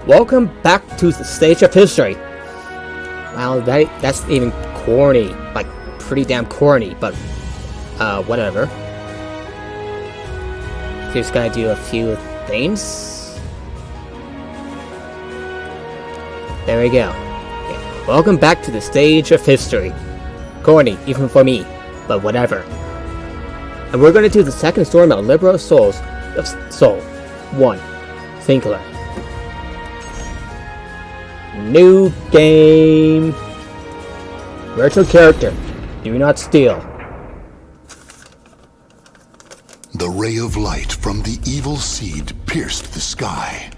Welcome back to the stage of history. Wow, that's even corny. Like, pretty damn corny, but, whatever. Just gonna do a few things. There we go. Okay. Welcome back to the stage of history. Corny, even for me, but whatever. And we're gonna do the second storm of Libra Soul 1. Singular. New game. Virtual character. Do not steal. The ray of light from the evil seed pierced the sky,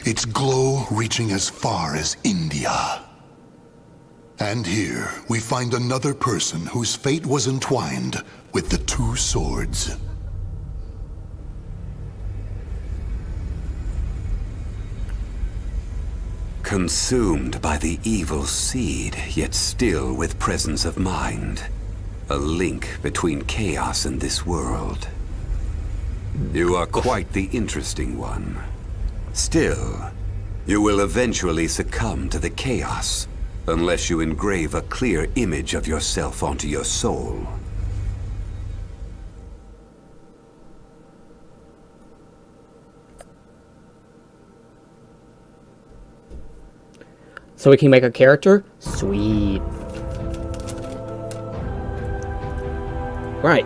its glow reaching as far as India. And here we find another person whose fate was entwined with the two swords. Consumed by the evil seed, yet still with presence of mind. A link between chaos and this world. You are quite the interesting one. Still, you will eventually succumb to the chaos, unless you engrave a clear image of yourself onto your soul. So we can make a character? Sweet. Right.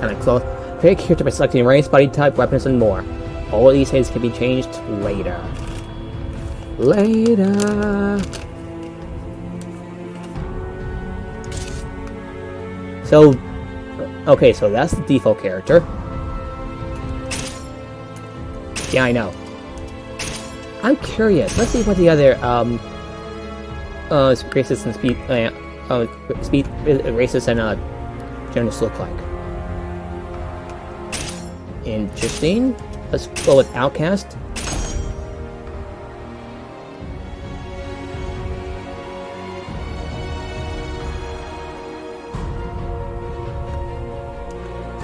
And I close. Create a character by selecting race, body type, weapons, and more. All of these things can be changed later. So, okay, so that's the default character. Yeah, I know. I'm curious. Let's see what the other races and speed races and genders look like. Interesting. Let's go with Outcast.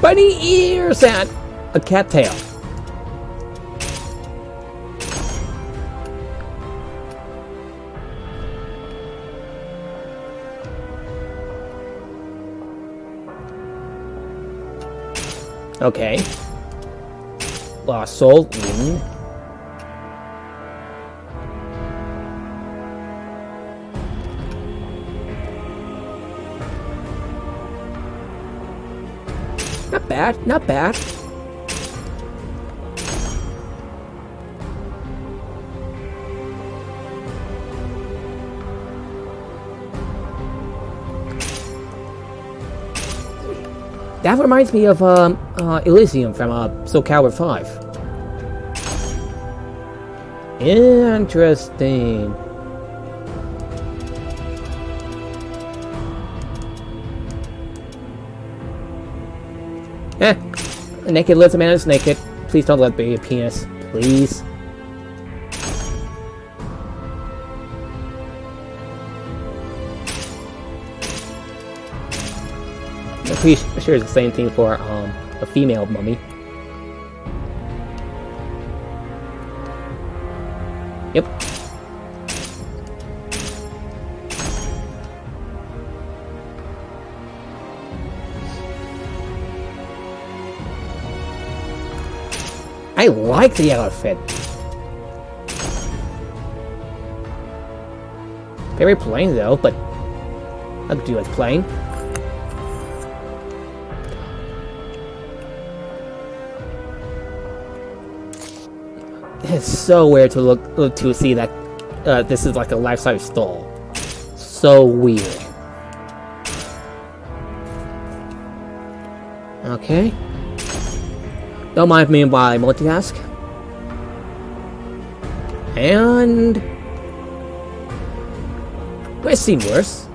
Bunny ears and a cat tail. Okay. Lost Soul. Not bad, not bad. That reminds me of Elysium from Soulcalibur 5. Interesting. A naked lizard man is naked. Please don't let be a penis. Please. I'm pretty sure it's the same thing for a female mummy. Yep. I like the outfit. Very plain though, but I could do it plain. It's so weird to look to see that this is like a life-size doll. So weird. Okay. Don't mind me while I multitask. And it seemed worse.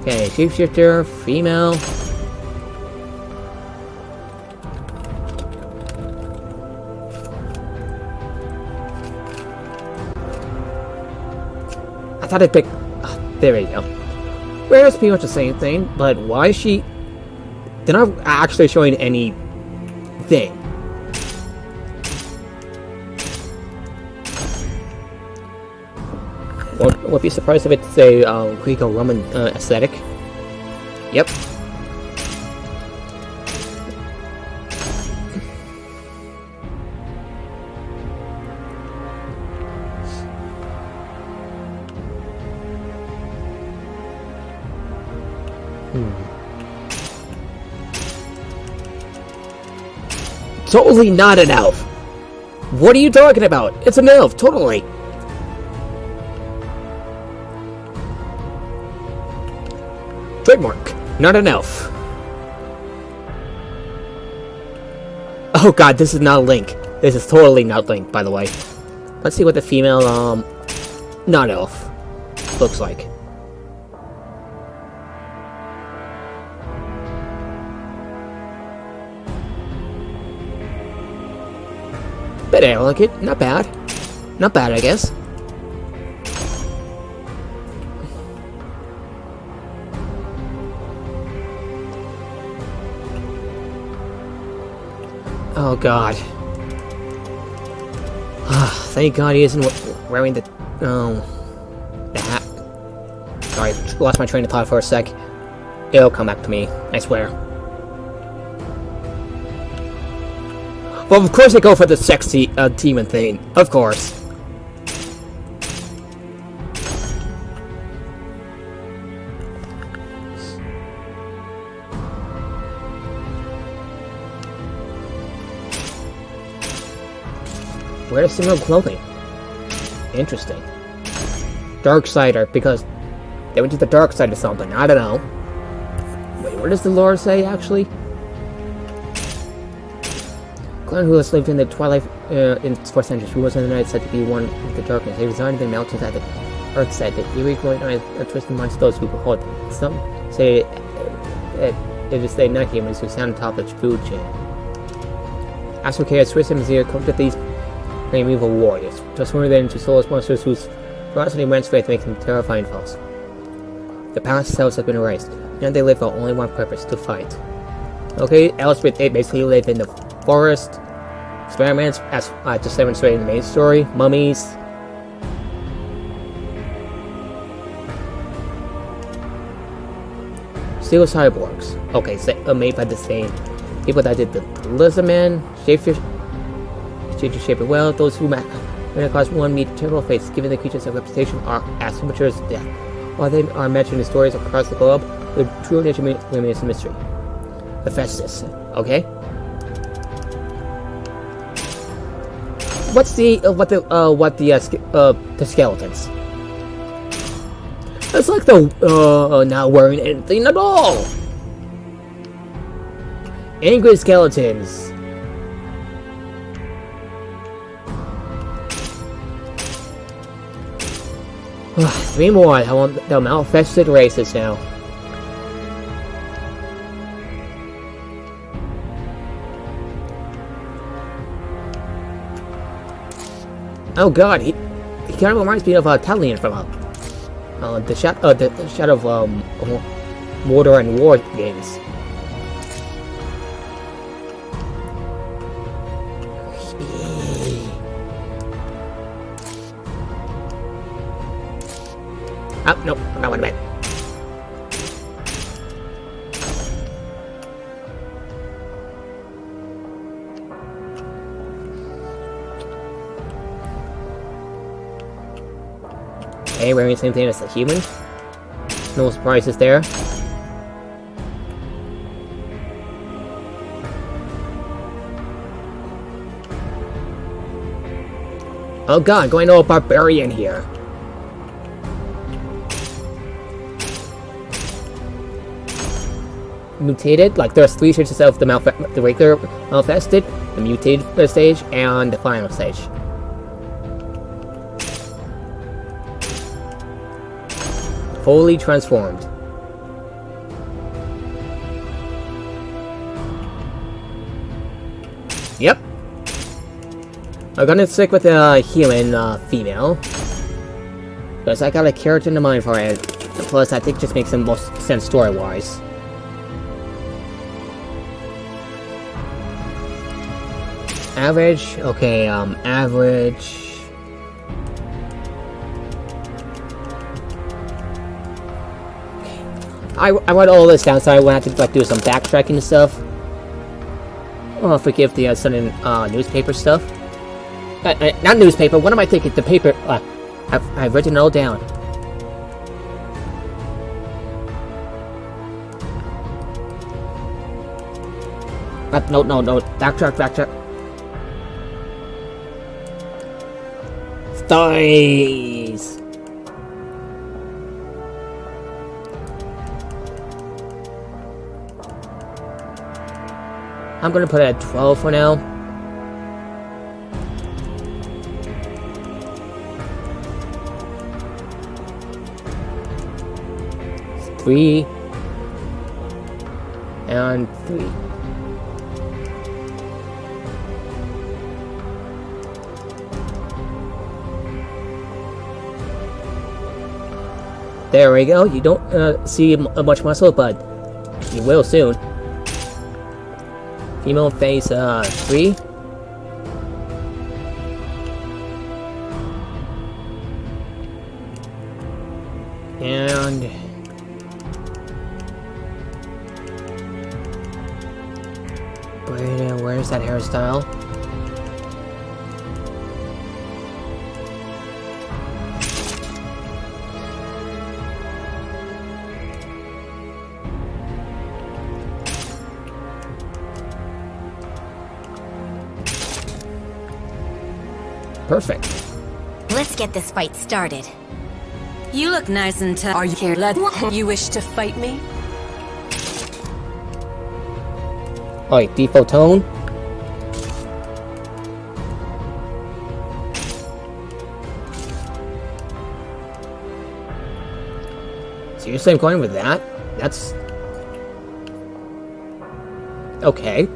Okay, shapeshifter, female. I thought I'd pick. Oh, there we go. Where it's pretty much the same thing, but why is she... They're not actually showing any thing. Won't be surprised if it's a Greco-Roman aesthetic. Yep. Totally not an elf. What are you talking about? It's an elf, totally. Trademark, not an elf. Oh god, this is not Link. This is totally not Link, by the way. Let's see what the female, not elf looks like. Bit delicate, not bad. Not bad, I guess. Oh god. Thank god he isn't wearing the hat. Sorry, lost my train of thought for a sec. It'll come back to me, I swear. Well, of course they go for the sexy demon thing. Of course. Wear similar clothing. Interesting. Darksider, because they went to the dark side of something. I don't know. Wait, what does the lore say, actually? Clan who has lived in the twilight in 4th century, who was in the night said to be one with the darkness. They resided in the mountains at the earth said that eerie glowing eyes are twisted amongst those who behold them. Some say it is they not humans who stand atop the food chain. Asukea twists his ear, cooked at these primeval warriors, transforming them into soulless monsters whose ferocity and immense faith makes them terrifying foes. The past selves have been erased, and they live for only one purpose, to fight. Okay, Elspeth, they basically live in the forest, experiments, as just demonstrated in the main story, mummies. Steel cyborgs. Okay, so, made by the same people that did the Lizardman, Shapefish, change shape as well. Those who when it caused one meet terrible fates, given the creatures a reputation are as immature as death. While they are mentioned in stories across the globe, the true nature remains a mystery. Hephaestus, okay? What's the skeletons? It's like the not wearing anything at all. Angry skeletons. Three more. I want the malfested races now. Oh god, he kind of reminds me of Talion from the Shadow of Mordor and War games. Oh, nope, not what I meant. Okay, wearing the same thing as a human. No surprises there. Oh god, going to a barbarian here. Mutated, like there's three stages of the regular malfested, the mutated stage, and the final stage. Fully transformed. Yep. I'm gonna stick with the human female, because I got a character in mind for it. Plus, I think it just makes the most sense story-wise. Average. Okay, average. I wrote all this down, so I won't have to like do some backtracking and stuff. Oh, forgive the sudden newspaper stuff. Not newspaper. What am I thinking? The paper. I've written it all down. No. Backtrack. Stories. I'm gonna put it at 12 for now. Three and 3. There we go. You don't see much muscle, but you will soon. Female face 3. And where's that hairstyle? Perfect. Let's get this fight started. You look nice and tough. Are you here? You wish to fight me? Alright, default tone. Seriously, I'm going with that? That's... okay.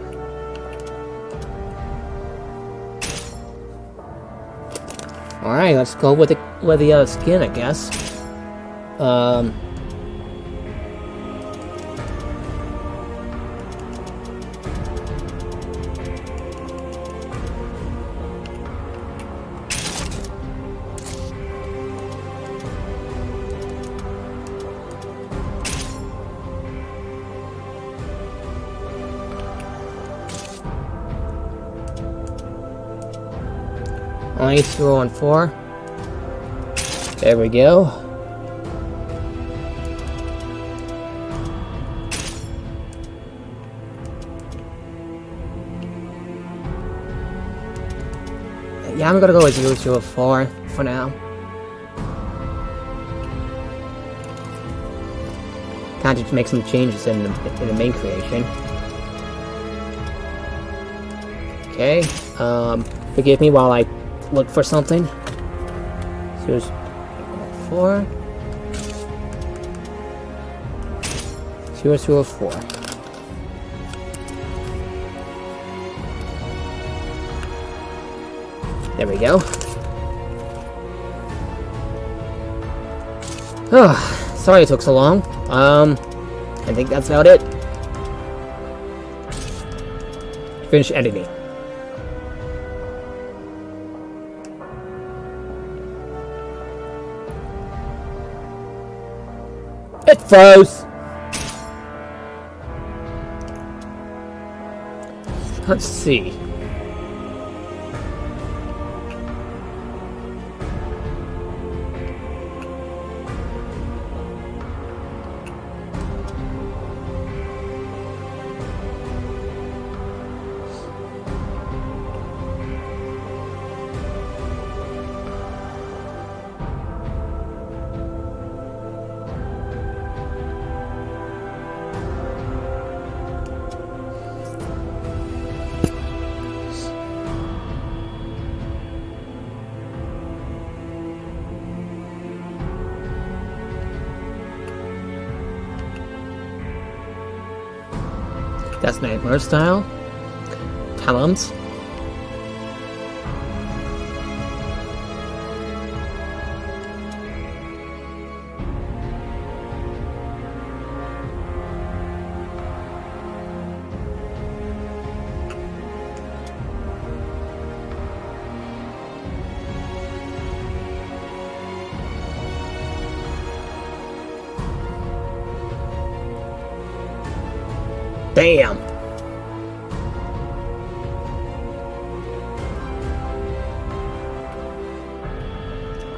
Alright, let's go with the skin, I guess. Only 0 and 4. There we go. Yeah, I'm gonna go with 0, 0, 4 for now. Can't just make some changes in the main creation. Okay. Forgive me while I look for something. 0, 4. 0, 0, 4. There we go. Oh, sorry it took so long. I think that's about it. Finish editing. It froze! Let's see. That's Nightmare style. Talons. Bam!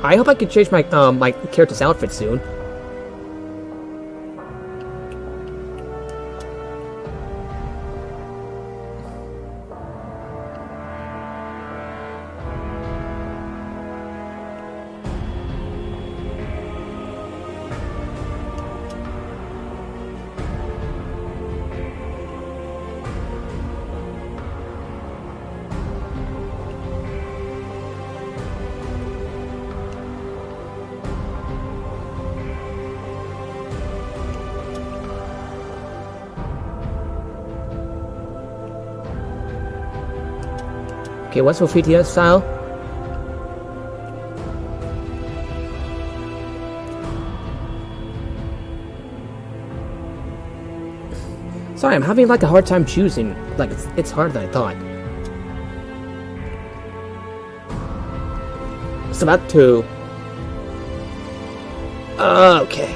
I hope I can change my my character's outfit soon. Okay, what's Ophidia's style? Sorry, I'm having like a hard time choosing. Like it's harder than I thought. It's about to. Okay.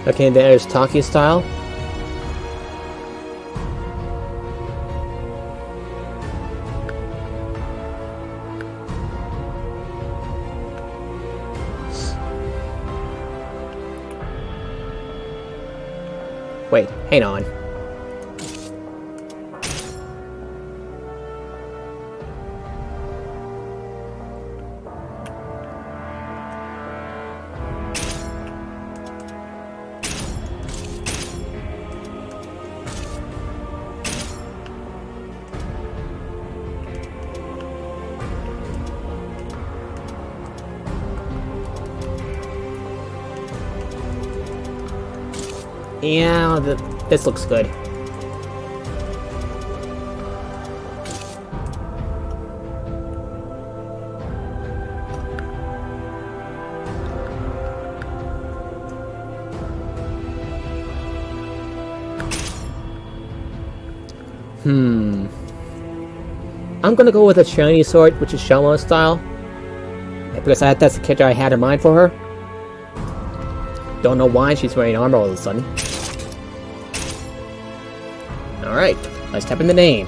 Okay, there's Taki style. Wait, hang on. Yeah, this looks good. I'm gonna go with a shiny sword, which is Shomo style. Because that's the character I had in mind for her. Don't know why she's wearing armor all of a sudden. Alright, let's type in the name.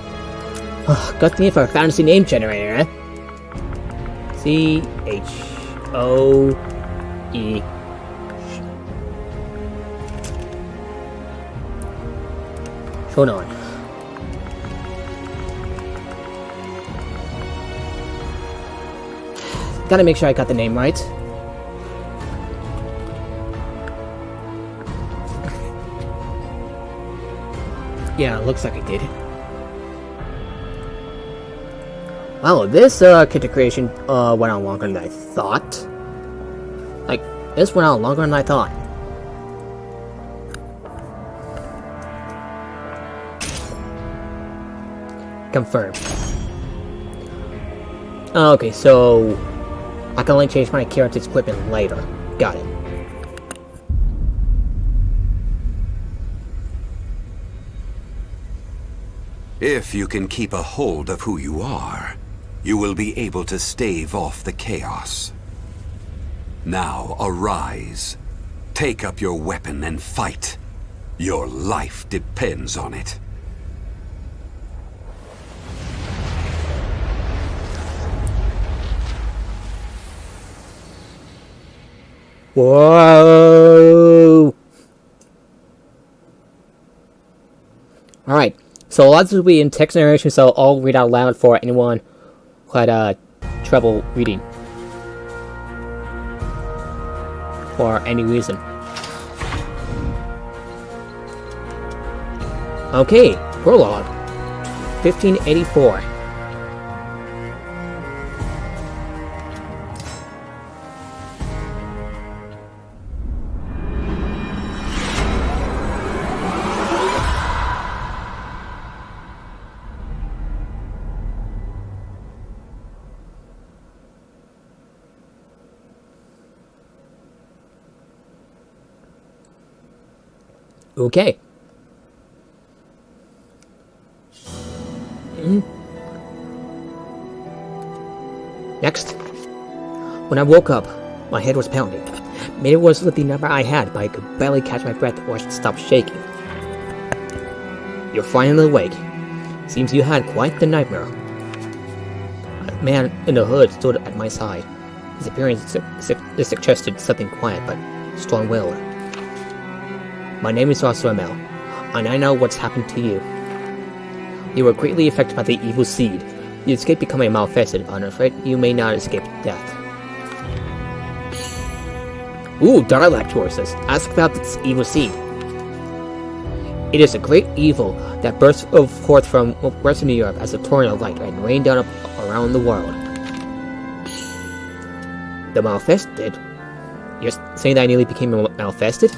Good thing for a fantasy name generator, eh? C-H-O-E. Hold on. Gotta make sure I got the name right. Yeah, looks like I did. Wow, this character creation went on longer than I thought. Like, this went on longer than I thought. Confirm. Okay, so I can only change my character's equipment later. Got it. If you can keep a hold of who you are, you will be able to stave off the chaos. Now arise. Take up your weapon and fight. Your life depends on it. Whoa! Alright, so lots will be in text narration, so I'll read out loud for anyone who had trouble reading. For any reason. Okay, prologue. 1584. Okay. Next. When I woke up, my head was pounding. Maybe it was the nightmare I had, but I could barely catch my breath or stop shaking. You're finally awake. Seems you had quite the nightmare. A man in the hood stood at my side. His appearance suggested something quiet but strong-willed. My name is Soulcalibur, and I know what's happened to you. You were greatly affected by the evil seed. You escaped becoming malfested, but I'm afraid you may not escape death. Ooh, dialect horses. Ask about this evil seed. It is a great evil that burst forth from Western Europe as a torrent of light and rained down around the world. The malfested? You're saying that I nearly became malfested?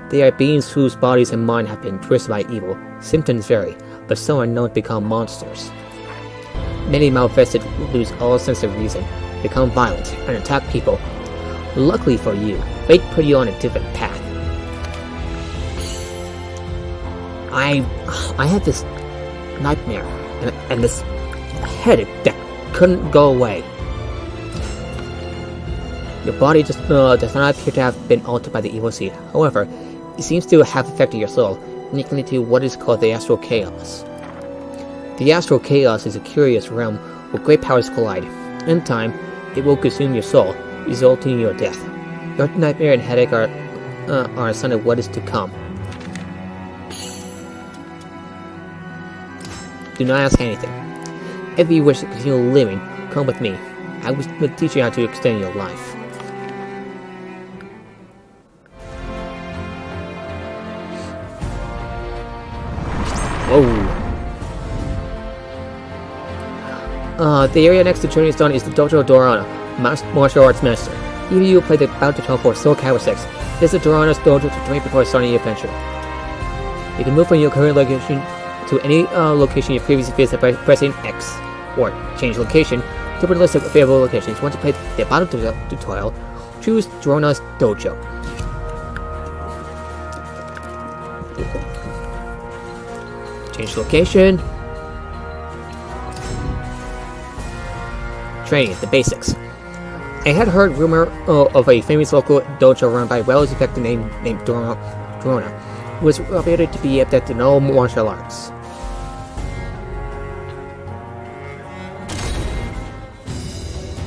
They are beings whose bodies and mind have been twisted by evil. Symptoms vary, but some are known to become monsters. Many malfested lose all sense of reason, become violent, and attack people. Luckily for you, fate put you on a different path. I had this nightmare and this headache that couldn't go away. Your body just does not appear to have been altered by the evil seed. However, it seems to have affected your soul, linking it to what is called the astral chaos. The astral chaos is a curious realm where great powers collide. In time, it will consume your soul, resulting in your death. Your nightmare and headache are a sign of what is to come. Do not ask anything. If you wish to continue living, come with me. I will teach you how to extend your life. Whoa. The area next to Turning Stone is the Dojo Dorana, martial arts master. Either you play the Battle Tutorial for Soulcalibur 6. Visit Dorana's dojo to train before starting your adventure. You can move from your current location to any location you previously visited by pressing X, or change location to put a list of available locations. Once you play the Battle Tutorial, choose Dorana's dojo. Change location. Training, the basics. I had heard rumor of a famous local dojo run by a well-respected named Dorana, who was reputed to be adept in all martial arts.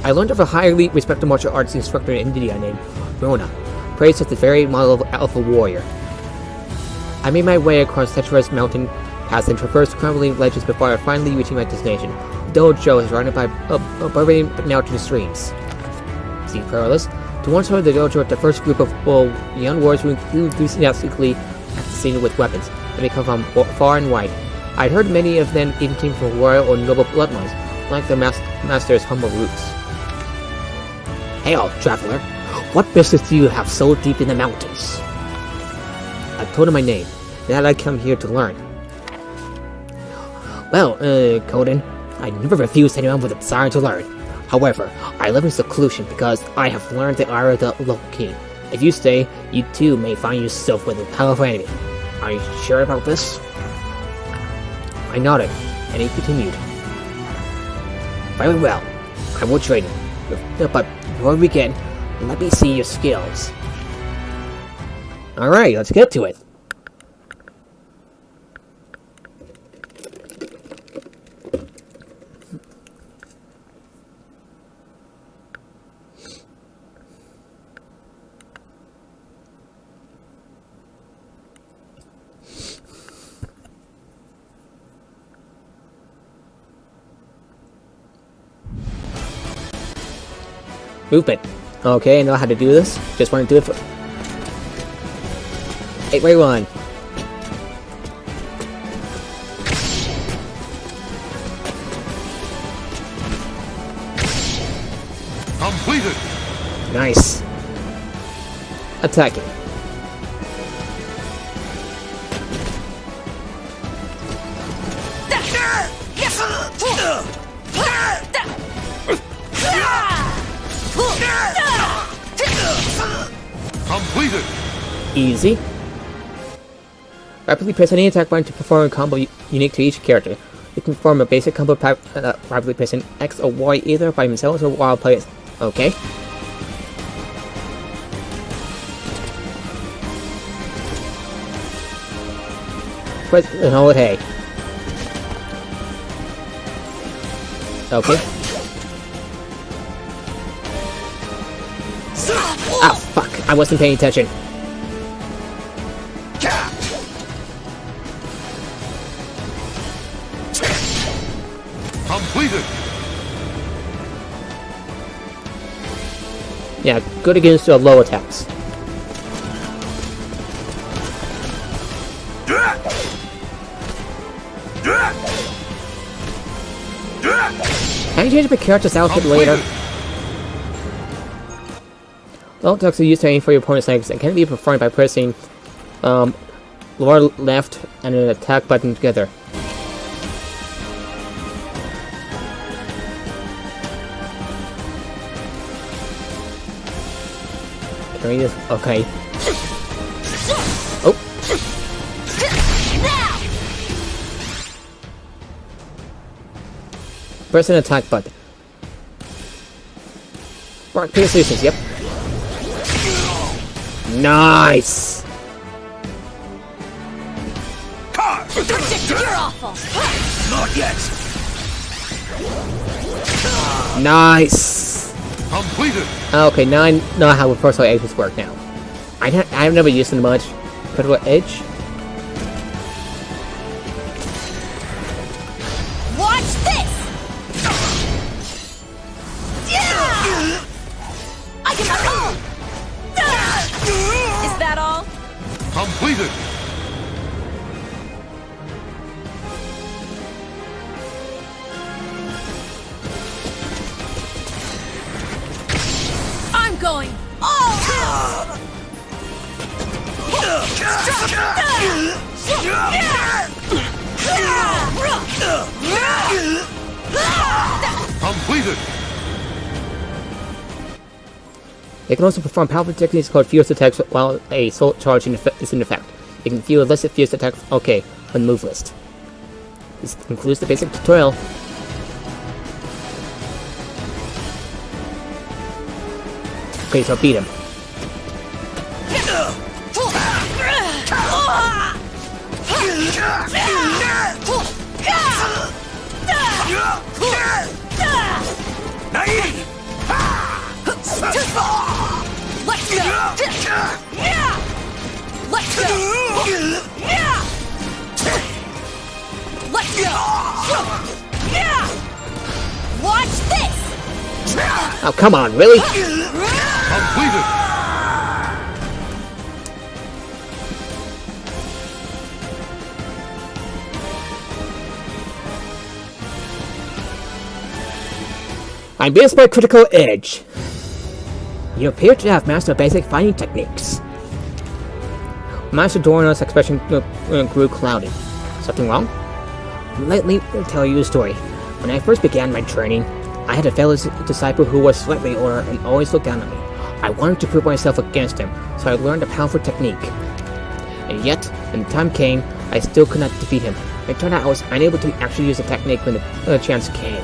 I learned of a highly respected martial arts instructor in India named Rona, praised as the very model of alpha warrior. I made my way across treacherous mountain paths and traversed crumbling ledges before finally reaching my destination. The dojo is surrounded by burbling mountain streams. See perilous. To once enter the dojo, the first group of young warriors who enthusiastically scene with weapons. They come from far and wide. I'd heard many of them even came from royal or noble bloodlines, like their master's humble roots. Hail, traveler! What business do you have so deep in the mountains? I told him my name, and that I'd come here to learn. Well, Coden, I never refused anyone with a desire to learn. However, I live in seclusion because I have learned the art of the local king. If you stay, you too may find yourself with a powerful enemy. Are you sure about this? I nodded, and he continued. Very well, I will train you. But before we begin, let me see your skills. Alright, let's get to it. Movement. Okay, I know how to do this. Just want to do it for... 8x1. Completed. Nice. Attacking. Completed. Easy. Rapidly press any attack button to perform a combo unique to each character. You can perform a basic combo rapidly pressing X or Y either by themselves or while playing. Okay. Press and hold A. Okay. Ah, fuck! I wasn't paying attention. Completed. Yeah, good against low attacks. Can you change my character's outfit later? All attacks are used to aim for your opponent's legs and can be performed by pressing lower left and an attack button together. Can we just... okay. Oh! Press an attack button. Rock, paper, scissors, yep. Nice! You're awful! Not yet! Nice! Completed. Okay, now I know how Critical Edges work now. I've never used them much. Critical Edge? Watch this! I can... Is that all? Completed. I'm going... Oh! Completed. They can also perform powerful techniques called fierce attacks while a soul charge is in effect. You can feel illicit fierce attacks, okay, on the move list. This concludes the basic tutorial. Okay, so beat him. Let's go! Let's go! Let's go! Watch this! Oh, come on, really? Completed. I'm based by Critical Edge. You appear to have mastered basic fighting techniques. Master Dorno's expression grew cloudy. Something wrong? Let me tell you a story. When I first began my training, I had a fellow disciple who was slightly older and always looked down on me. I wanted to prove myself against him, so I learned a powerful technique. And yet, when the time came, I still could not defeat him. It turned out I was unable to actually use the technique when the chance came.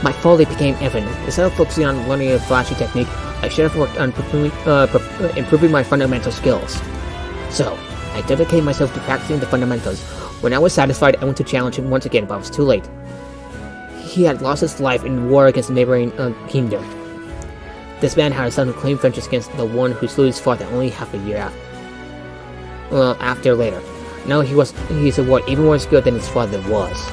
My folly became evident. Instead of focusing on learning a flashy technique, I should have worked on improving my fundamental skills. So, I dedicated myself to practicing the fundamentals. When I was satisfied, I went to challenge him once again, but it was too late. He had lost his life in war against the neighboring kingdom. This man had a son who claimed vengeance against the one who slew his father only half a year after later. Now he's a war even worse good than his father was.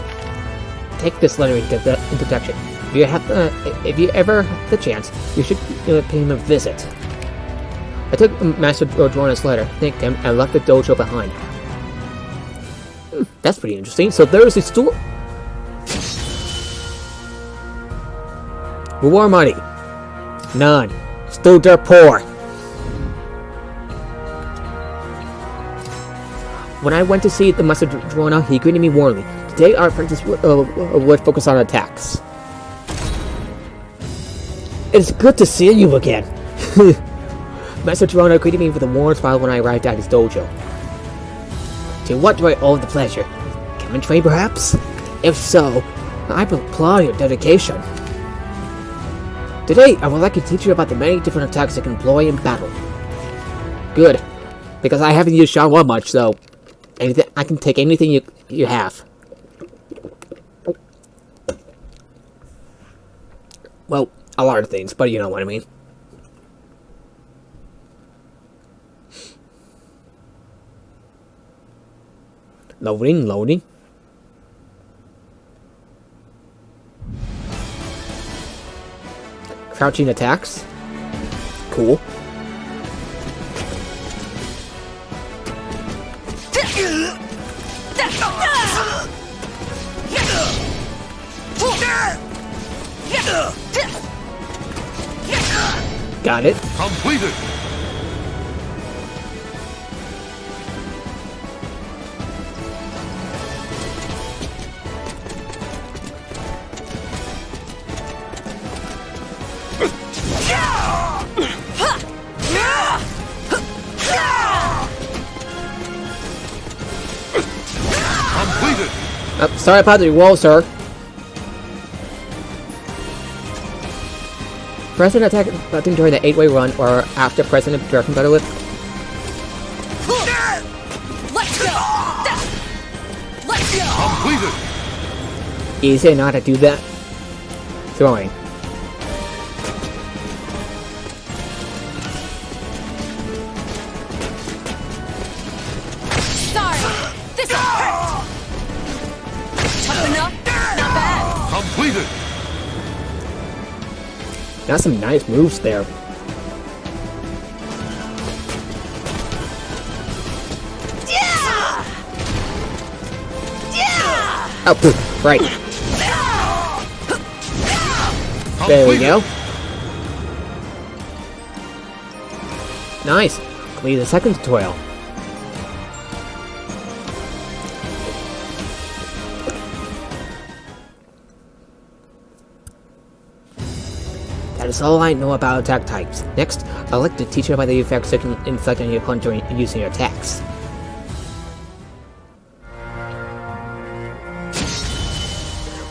Take this letter into protection. If you ever have the chance, you should pay him a visit. I took Master Dorno's letter, thanked him, and left the dojo behind. That's pretty interesting. So there's the stool. Reward money. None. Still dirt poor. When I went to see the Master Dorno, he greeted me warmly. Today our apprentice would focus on attacks. It's good to see you again. Master Dorno greeted me with a warm smile when I arrived at his dojo. To what do I owe the pleasure? Chemistry, perhaps? If so, I applaud your dedication. Today, I would like to teach you about the many different attacks you can employ in battle. Good, because I haven't used Shan 1 much, so I can take anything you have. Well, a lot of things, but you know what I mean. Loading. Crouching attacks. Cool. Got it. Completed. Completed. Sorry about the wall, sir. Press an attack button during the 8-way run or after pressing the direction battle whip. Let's go! Let's go! Completed. Easy not to do that. Throwing. Sorry! This will hurt! Tough enough? Not bad! Completed. Got some nice moves there. Yeah! Yeah! Oh, poof. Right. There we go. Nice. Complete the second tutorial. That is all I know about attack types. Next, I'd like to teach you about the effects you can inflict on your opponent during using your attacks.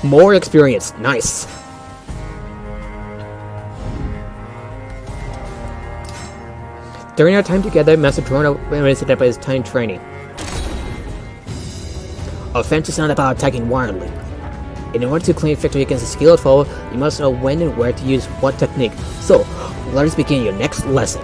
More experience. Nice. During our time together, Master Toronto raised up his time training. Offense is not about attacking wildly. In order to claim victory against a skilled foe, you must know when and where to use what technique. So, let us begin your next lesson.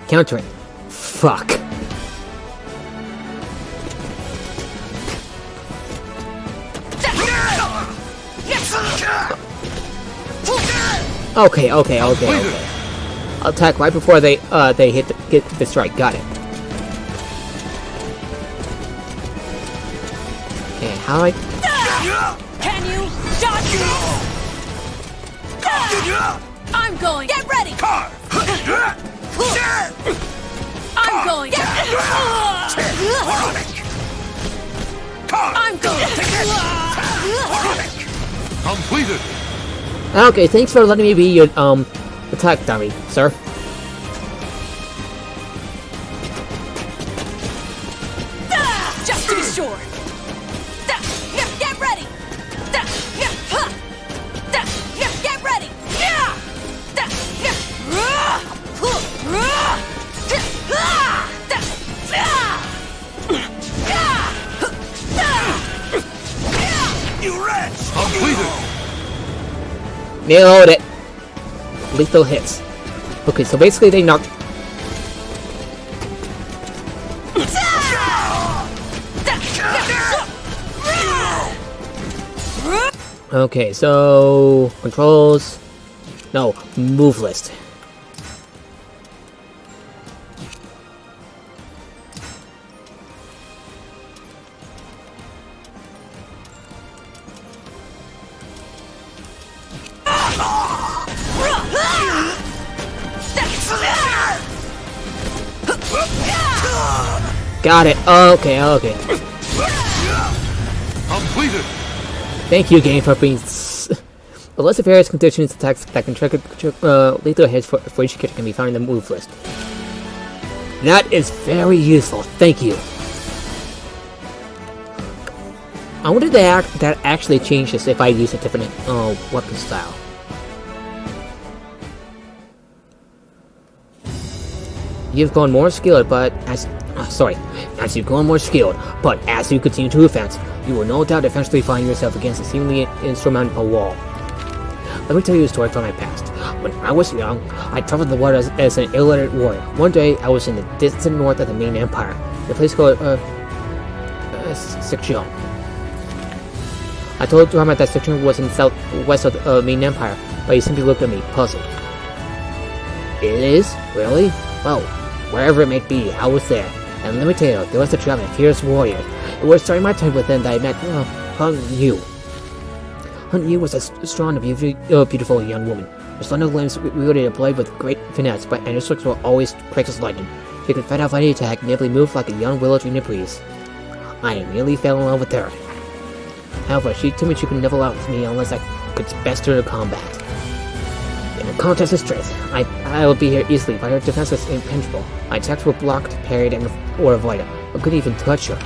Countering. Fuck. Okay. I'll attack right before they get the strike. Got it. Okay, how I... Can you dodge me? I'm going. Get ready. I'm going. I'm going. Completed. Okay, thanks for letting me be your attack dummy, sir. Just to be sure. Get ready. Get ready. You wretch. Completed. Nailed it. Lethal hits. Okay, so basically they knock... Okay, so... Controls... No, move list. Got it. Okay, okay. Completed. Thank you, game, for being. A list of various conditions attacks that can trigger lethal hits for each character can be found in the move list. That is very useful. Thank you. I wonder if that actually changes if I use a different weapon style. You've grown more skilled, but as you've grown more skilled, but as you continue to advance, you will no doubt eventually find yourself against a seemingly insurmountable wall. Let me tell you a story from my past. When I was young, I traveled the world as an illiterate warrior. One day, I was in the distant north of the Ming Empire, a place called Sichuan. I told Drama that Sichuan was in the southwest of the Ming Empire, but he simply looked at me, puzzled. It is? Really? Well, wherever it may be, I was there. And let me tell you, there was a German fierce warrior. It was during my time with him that I met Hung Yu. Hung Yu was a strong and beautiful young woman. Her slender limbs wielded a blade with great finesse, and her strokes were always quick as lightning. She could fight off any attack, nimbly move like a young willow tree in a breeze. I immediately fell in love with her. However, she told me she could never out with me unless I could best her in combat. In a contest of strength, I would be here easily, but her defense was impenetrable. My attacks were blocked, parried, or avoided. I couldn't even touch her.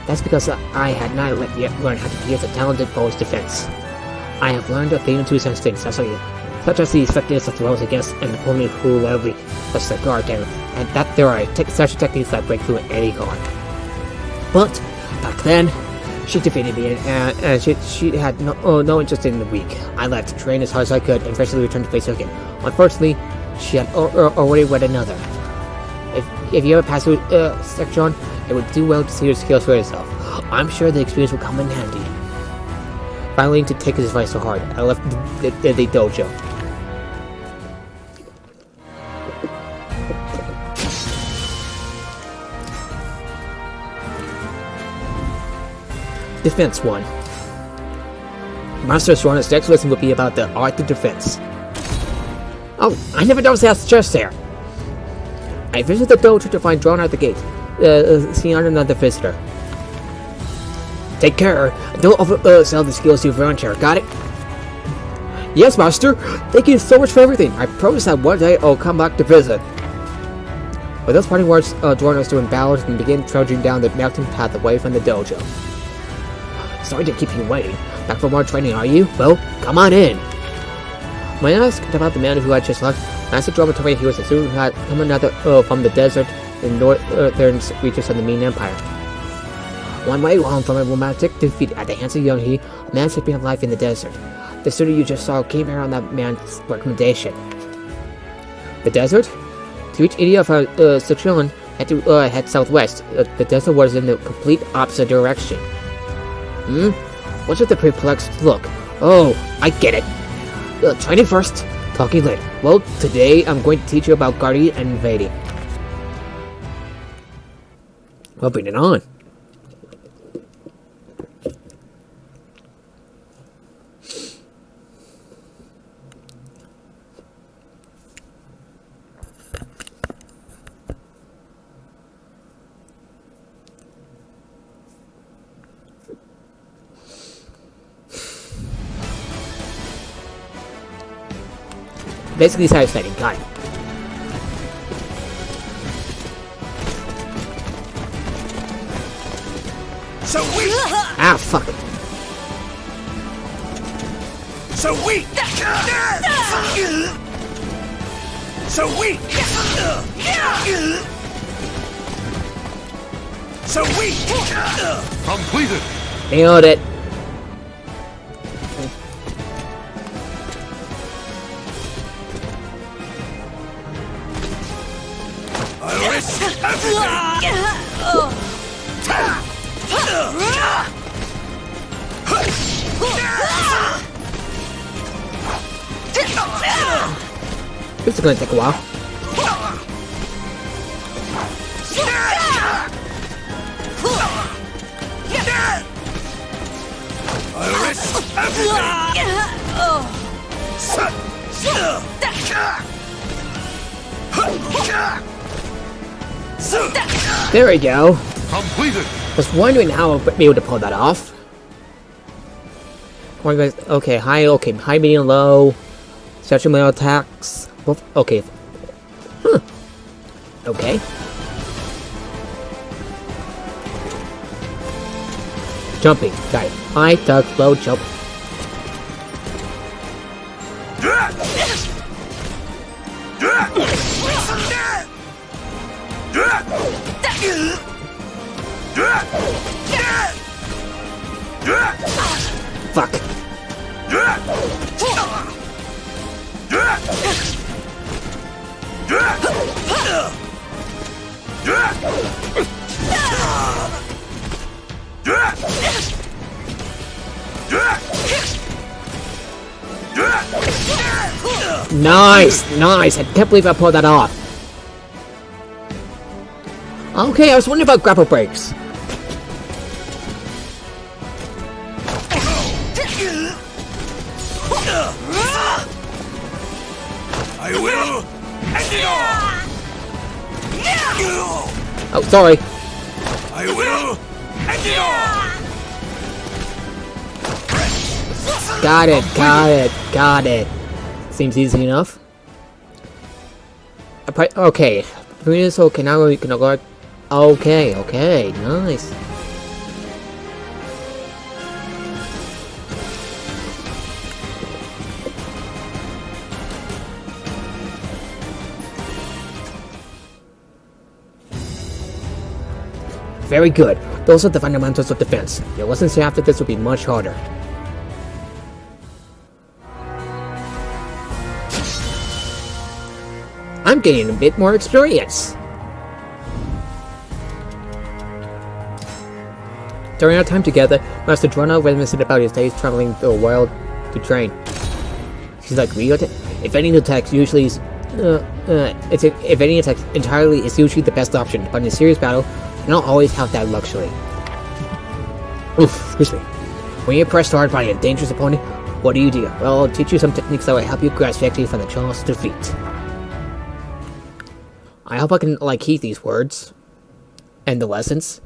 That's because I had not yet learned how to pierce a talented foe's defense. I have learned a thing or two such things, such as the effectiveness of throws against an opponent who levelly lets their guard down, and that there are such techniques that break through any guard. But back then, she defeated me, and she had no interest in the weak. I left to train as hard as I could, and eventually returned to face her again. Unfortunately, she had already wed another. If you ever pass through Sichuan, it would do well to see your skills for yourself. I'm sure the experience will come in handy. Finally, to take his advice to heart, I left the dojo. Defense 1. Master Sworn's next lesson will be about the art of defense. Oh, I never noticed that chest there. I visited the dojo to find Drawn at the gate, seeing another visitor. Take care, don't oversell the skills you've earned here, got it? Yes, Master. Thank you so much for everything. I promise that one day I'll come back to visit. With those parting words, Drawn was doing bows and began trudging down the mountain path away from the dojo. Sorry to keep you waiting. Back for more training, are you? Well, come on in. When I asked about the man who had just left, Master Drama told me he was a student who had come from the desert in northern reaches of the Ming Empire. One way home from a romantic defeat at the hands of Young He, a man sleeping of life in the desert. The student you just saw came here on that man's recommendation. The desert? To reach any of Sichuan, had to head southwest. The desert was in the complete opposite direction. What's with the perplexed look? Oh, I get it. Training first, talking later. Well, today I'm going to teach you about guarding and invading. Well, bring it on. Basically satisfying, got it. So weak! Ah, fuck. So weak! So weak! So weak! Completed. Nailed it. I risk everything! This is gonna take a while. I risk everything! There we go. Completed. Was wondering how I'll be able to pull that off. Okay, high, medium, low. Special metal attacks. Okay. Huh. Okay. Jumping. Got it. High, duck, low, jump. Fuck. Nice, nice. I can't believe I pulled that off. Okay, I was wondering about grapple breaks. I will end it all! Oh, sorry. I will end it all! Got it, got it, got it. Seems easy enough. Okay. Okay, now we can go. Okay, okay, nice. Very good. Those are the fundamentals of defense. Your lessons after this will be much harder. I'm getting a bit more experience. During our time together, Master Drona reminisced about his days traveling the world to train. She's like, if any attacks usually is, if any attack entirely is usually the best option, but in a serious battle, you don't always have that luxury. Oof, excuse me. When you're pressed hard by a dangerous opponent, what do? Well, I'll teach you some techniques that will help you grasp victory from the jaws of defeat. I hope I can, like, keep these words. And the lessons.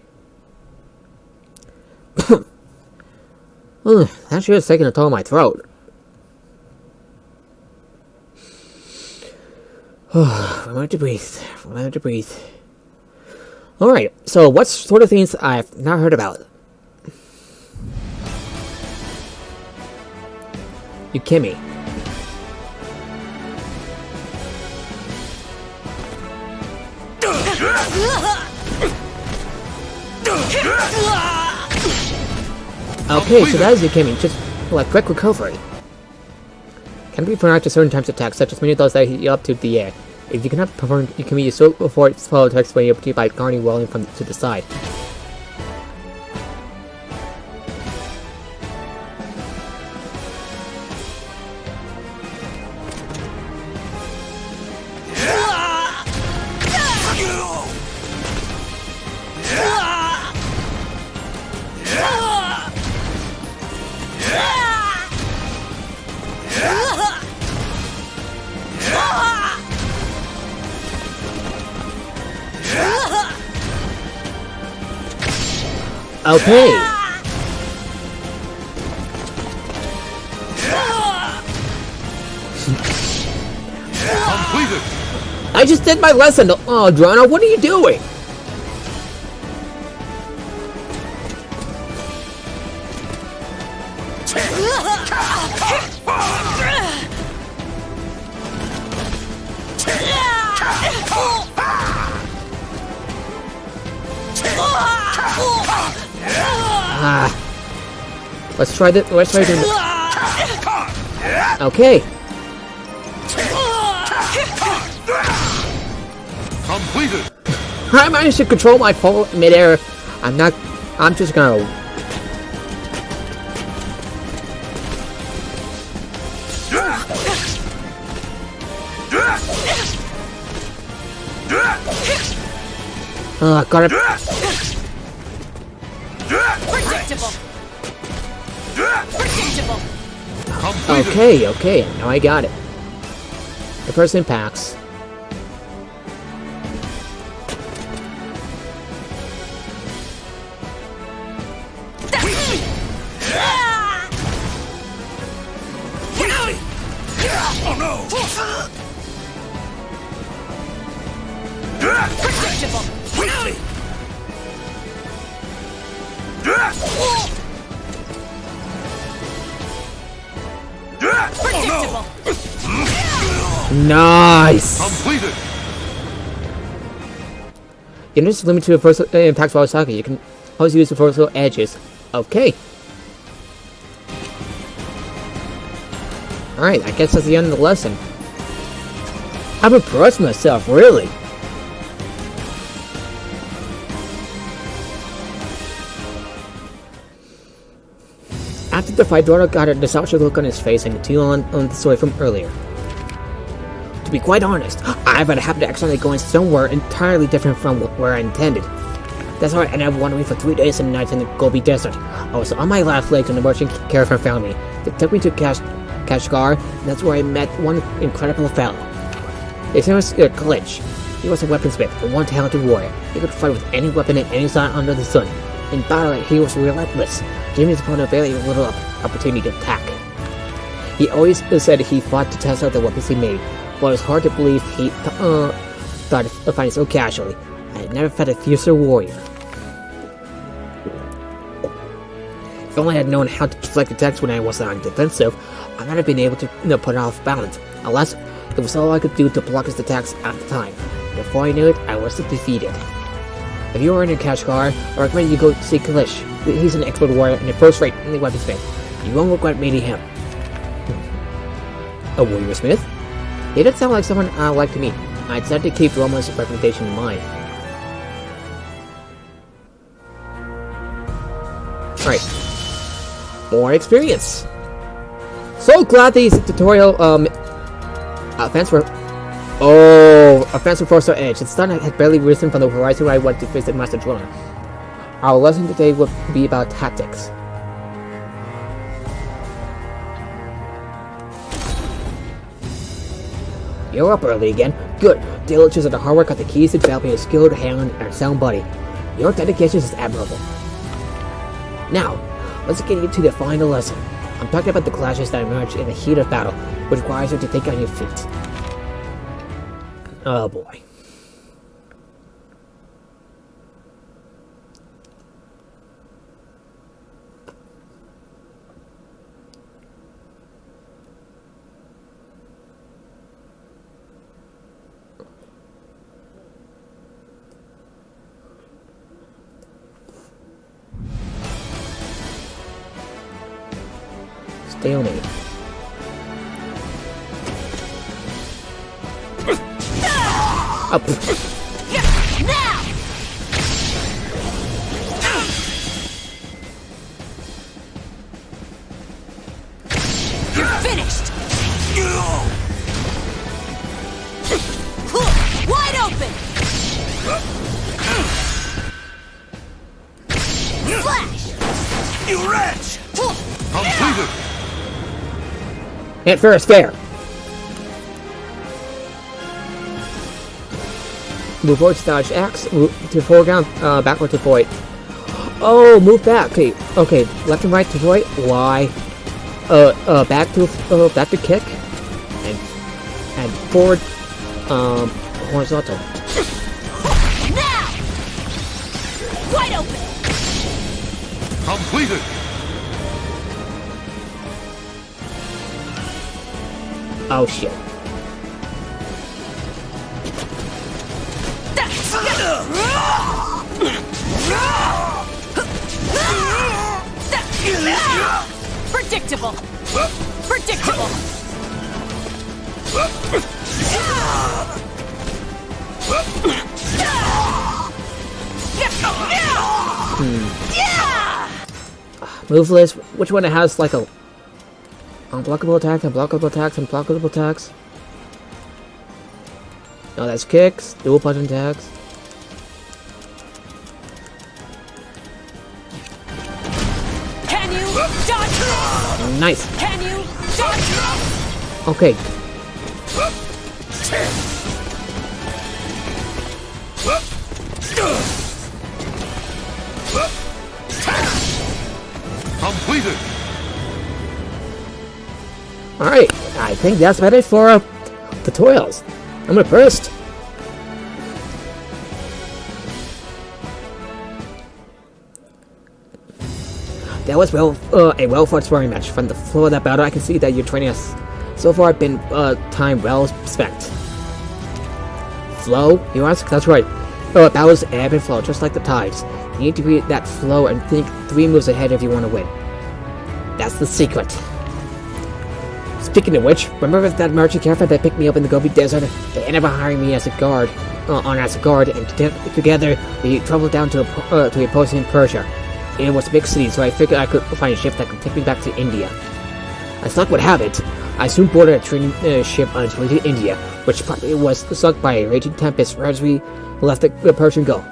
That sure is taking a toll on my throat. Remember to breathe. Remember to breathe. Alright, so what sort of things I've not heard about? Yukimi. Okay, so that is Yukimi, just like quick recovery. Can be performed after certain types of attacks, such as many of those that hit you up to the air. If you cannot perform Yukimi, you still avoid follow attacks when you're by guarding rolling from to the side. Okay. Completed. I just did my lesson. Oh, Drona, what are you doing? Let's try this. Let's try doing this. Okay. Completed. I managed to control my fall midair. I'm just gonna. Got it. Predictable. Predictable. Okay, okay. Now I got it. The first impacts. go! Predictable. Quickly! Predictable. Nice! Completed! You can just limit to the first impacts while attacking. You can also use the first edges. Okay. Alright, I guess that's the end of the lesson. I'm impressed myself, really. After the fight, Dorno got a nostalgic look on his face and continued on the story from earlier. To be quite honest, I've had a habit of accidentally going somewhere entirely different from where I intended. That's why I ended up wandering for 3 days and nights in the Gobi Desert. I was on my last legs when the merchant caravan found me. They took me to Kashgar, and that's where I met one incredible fellow. His name was Glitch. He was a weaponsmith, a one-talented warrior. He could fight with any weapon at any time under the sun. In battle, he was relentless, giving his opponent very little opportunity to attack. He always said he fought to test out the weapons he made, but it was hard to believe he thought of fighting so casually. I had never felt a fiercer warrior. If only I had known how to deflect attacks when I was on defensive, I might have been able to put it off balance. Alas, it was all I could do to block his attacks at the time. Before I knew it, I was defeated. If you are in Kashgar, I recommend you go see Kalish. He's an expert warrior and a first-rate weaponsmith. You won't regret meeting him. A warrior smith? He did sound like someone I'd like to meet. I decided to keep Roma's reputation in mind. Alright. More experience. So glad these tutorial events were... Oh, offense with 4-star edge. The sun had barely risen from the horizon when I went to visit Master Drona. Our lesson today will be about tactics. You're up early again. Good. Diligence and the hard work are the keys to developing a skilled hand and sound body. Your dedication is admirable. Now, let's get into the final lesson. I'm talking about the clashes that emerge in the heat of battle, which requires you to think on your feet. Oh boy. Stalemate. Up. Now! You're finished! Wide open! Flash! You wretch! Completed! Hit first, fair. Move forward to dodge X, move to foreground, backward to void. Oh, move back. Okay, left and right to void. Y. Back to kick, and forward, horizontal. Now! Wide open! Completed! Oh shit. Predictable. Predictable. Move list. Which one has like a unblockable attack, unblockable attacks, unblockable attacks? No, that's kicks, dual punch attacks. Can you dodge? Nice. Can you dodge? Okay. Completed! Alright, I think that's about it for tutorials. I'm gonna burst. That was a well-fought sparring match. From the flow of that battle, I can see that your training has so far been time well spent. Flow? You ask? That's right. Battles ebb and flow, just like the tides. You need to read that flow and think 3 moves ahead if you want to win. That's the secret. Speaking of which, remember that merchant caravan that picked me up in the Gobi Desert? They ended up hiring me as a guard, and together we traveled down to a post in Persia. It was a big city, so I figured I could find a ship that could take me back to India. As luck would have it, I soon boarded a trading ship on its way to India, which probably was sunk by a raging tempest right as we left the Persian Gulf.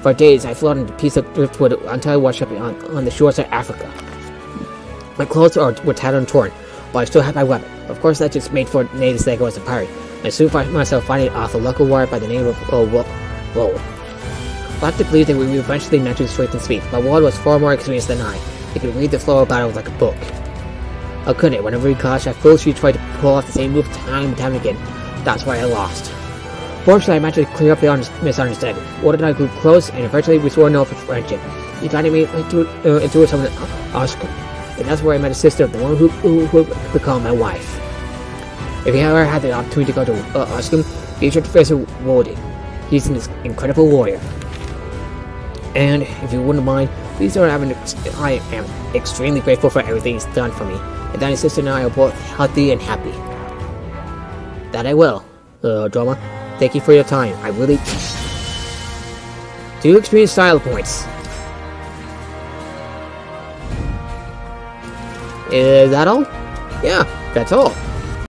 For days, I floated in a piece of driftwood until I washed up on the shores of Africa. My clothes were tattered and torn, but I still had my weapon. Of course, that just made for natives that I was a pirate. I soon found myself fighting off a local warrior by the name of Wool. I like to believe that we would eventually match in strength and speed, but Wool was far more experienced than I. He could read the flow of battle like a book. How couldn't it? Whenever we clashed, I foolishly tried to pull off the same move time and time again. That's why I lost. Fortunately, I managed to clear up the misunderstanding. Wool and I grew close, and eventually we swore an oath of friendship. He guided me into a town in Oscar, and that's where I met his sister, the one who would become my wife. If you ever had the opportunity to go to Oscar, be sure to face Woldy. He's an incredible warrior. And if you wouldn't mind, please don't I am extremely grateful for everything he's done for me, and that his sister and I are both healthy and happy. That I will. Drama, thank you for your time. I really... 2 experience style points. Is that all? Yeah, that's all.